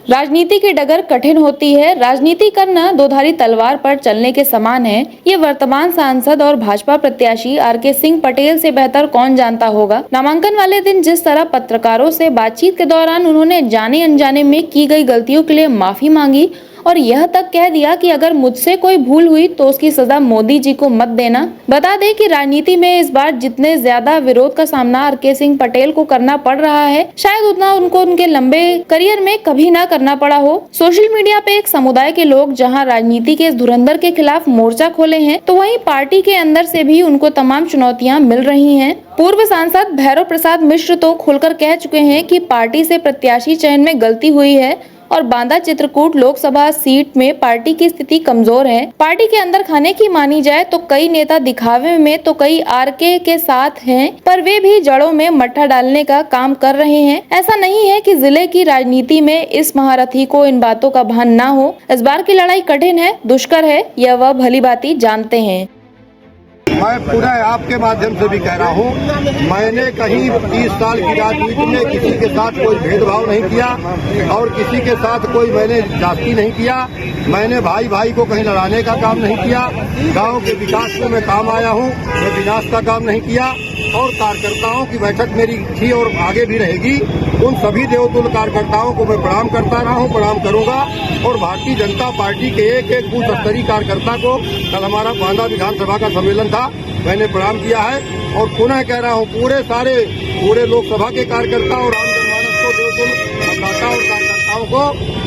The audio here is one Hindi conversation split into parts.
राजनीति की डगर कठिन होती है। राजनीति करना दोधारी तलवार पर चलने के समान है। ये वर्तमान सांसद और भाजपा प्रत्याशी आर.के. सिंह पटेल से बेहतर कौन जानता होगा। नामांकन वाले दिन जिस तरह पत्रकारों से बातचीत के दौरान उन्होंने जाने अनजाने में की गई गलतियों के लिए माफी मांगी और यह तक कह दिया कि अगर मुझसे कोई भूल हुई तो उसकी सजा मोदी जी को मत देना। बता दें कि राजनीति में इस बार जितने ज्यादा विरोध का सामना आर.के. सिंह पटेल को करना पड़ रहा है, शायद उतना उनको उनके लंबे करियर में कभी ना करना पड़ा हो। सोशल मीडिया पे एक समुदाय के लोग जहां राजनीति के इस धुरंधर के खिलाफ मोर्चा खोले हैं, तो वहीं पार्टी के अंदर से भी उनको तमाम चुनौतियां मिल रही हैं। पूर्व सांसद भैरव प्रसाद मिश्र तो खुलकर कह चुके हैं कि पार्टी से प्रत्याशी चयन में गलती हुई है और बांदा चित्रकूट लोकसभा सीट में पार्टी की स्थिति कमजोर है। पार्टी के अंदर खाने की मानी जाए तो कई नेता दिखावे में तो कई आर.के. के साथ हैं, पर वे भी जड़ों में मट्ठा डालने का काम कर रहे हैं। ऐसा नहीं है कि जिले की राजनीति में इस महारथी को इन बातों का भान ना हो। इस बार की लड़ाई कठिन है, दुष्कर है, यह वह भली भांति जानते हैं। मैं पुनः आपके माध्यम से भी कह रहा हूँ, मैंने कहीं 30 साल की राजनीति में किसी के साथ कोई भेदभाव नहीं किया और किसी के साथ कोई मैंने जाति नहीं किया। मैंने भाई भाई को कहीं लड़ाने का काम नहीं किया। गांव के विकास में मैं काम आया हूँ, मैं विनाश का काम नहीं किया। और कार्यकर्ताओं की बैठक मेरी थी और आगे भी रहेगी। उन सभी देवतुल्य कार्यकर्ताओं को मैं प्रणाम करता रहा हूँ, प्रणाम करूंगा। और भारतीय जनता पार्टी के एक एक बूथ स्तरीय कार्यकर्ता को, कल हमारा बांदा विधानसभा का सम्मेलन था, मैंने प्रणाम किया है। और पुनः कह रहा हूँ, पूरे लोकसभा के कार्यकर्ता और आम जनमानस को, देवतुल्य मतदाता और कार्यकर्ताओं को,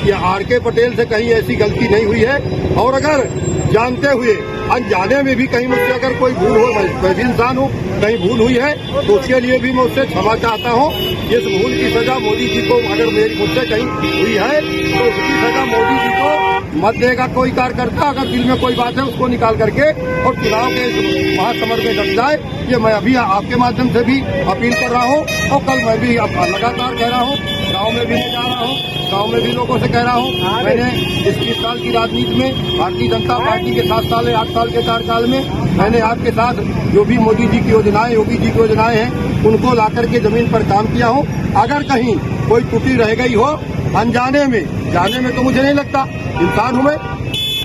ये आर.के. पटेल से कहीं ऐसी गलती नहीं हुई है। और अगर जानते हुए अनजाने में भी कहीं मुझसे अगर कोई भूल हो, मैं भी इंसान हूँ, कहीं भूल हुई है तो उसके लिए भी मैं उससे क्षमा चाहता हूँ। इस भूल की सजा मोदी जी को, अगर मेरी मुझसे कहीं हुई है तो उसकी सजा मोदी जी को मत देगा कोई कार्यकर्ता। अगर दिल में कोई बात है उसको निकाल करके और चुनाव के महासमर में डट जाए, ये मैं अभी आपके माध्यम से भी अपील कर रहा हूँ। और कल मैं भी लगातार कह रहा हूँ, गाँव में भी ले जा रहा हूँ, गाँव में भी लोगों से कह रहा हूँ। मैंने इस 30 साल की राजनीति में भारतीय जनता पार्टी के 7 साल 8 साल के कार्यकाल में मैंने आपके साथ जो भी मोदी जी की योजनाएं, योगी जी की योजनाएं हैं, उनको ला करके जमीन पर काम किया हूँ। अगर कहीं कोई त्रुटि रह गई हो अनजाने में, जाने में तो मुझे नहीं लगता, इंसान हूँ मैं,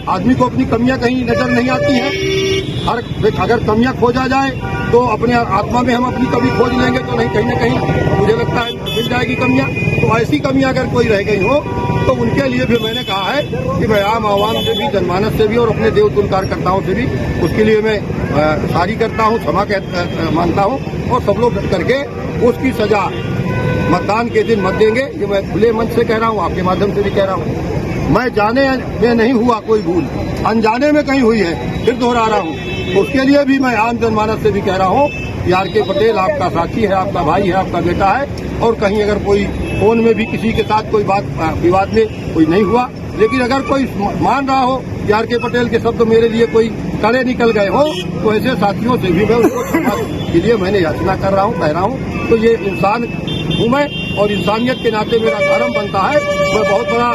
आदमी को अपनी कमियां कहीं नजर नहीं आती है। अगर कमियां खोजा जाए तो अपने आत्मा में हम अपनी कमी खोज लेंगे तो नहीं, कहीं न कहीं मुझे लगता है मिल जाएगी कमियां। तो ऐसी कमियां अगर कोई रह गई हो तो उनके लिए भी मैंने कहा है कि मैं आम आवाम से भी, जनमानस से भी और अपने देवतुल्य कार्यकर्ताओं से भी उसके लिए मैं सारी करता हूँ, क्षमा मांगता हूँ। और सब लोग करके उसकी सजा मतदान के दिन मत देंगे, ये मैं खुले मन से कह रहा हूँ, आपके माध्यम से भी कह रहा हूँ। मैं जाने में नहीं हुआ कोई भूल, अनजाने में कहीं हुई है, फिर दोहरा रहा हूँ। तो उसके लिए भी मैं आम जनमानस से भी कह रहा हूँ कि आर.के. पटेल आपका साथी है, आपका भाई है, आपका बेटा है। और कहीं अगर कोई फोन में भी किसी के साथ कोई बात विवाद में कोई नहीं हुआ, लेकिन अगर कोई मान रहा हो कि आर.के. पटेल के शब्द मेरे लिए कोई कड़े निकल गए हो, तो ऐसे साथियों से भी मैं उनको क्षमा के लिए मैंने याचना कर रहा हूँ, कह रहा हूँ। तो ये इंसान हूँ मैं और इंसानियत के नाते मेरा धर्म बनता है। मैं बहुत बड़ा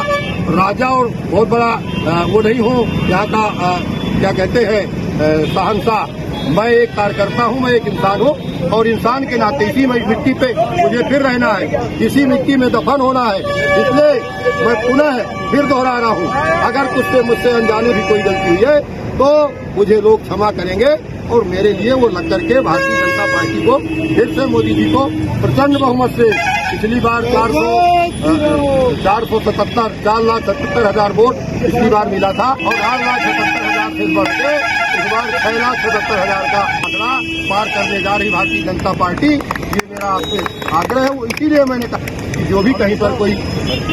राजा और बहुत बड़ा वो नहीं हूँ यहाँ का क्या कहते हैं शहंशाह। मैं एक कार्यकर्ता हूँ, मैं एक इंसान हूँ और इंसान के नाते इसी मिट्टी पे मुझे फिर रहना है, इसी मिट्टी में दफन होना है। इसलिए मैं पुनः फिर दोहरा रहा हूँ, अगर मुझसे अनजाने भी कोई गलती हुई है तो मुझे लोग क्षमा करेंगे। और मेरे लिए वो लग करके भारतीय जनता पार्टी को फिर से मोदी जी को प्रचंड बहुमत से, पिछली बार 4,77,000 वोट पिछली बार मिला था और 8,77,000 से बढ़ के इस बार 6,77,000 का आंकड़ा पार करने जा रही भारतीय जनता पार्टी। ये मेरा आपसे आग्रह है। इसीलिए मैंने कहा कि जो भी कहीं पर कोई,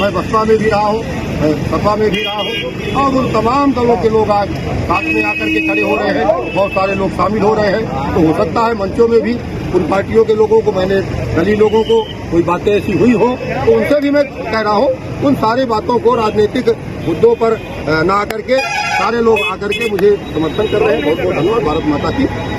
मैं बसपा में भी रहा हूँ, सपा में भी रहा हूँ, और उन तमाम दलों के लोग आज साथ में आकर के खड़े हो रहे हैं, बहुत सारे लोग शामिल हो रहे हैं। तो हो सकता है मंचों में भी उन पार्टियों के लोगों को, मैंने दलीय लोगों को कोई बातें ऐसी हुई हो तो उनसे भी मैं कह रहा हूँ, उन सारे बातों को राजनीतिक मुद्दों पर न आकर के सारे लोग आकर के मुझे समर्थन कर रहे हैं। बहुत बहुत धन्यवाद। भारत माता की।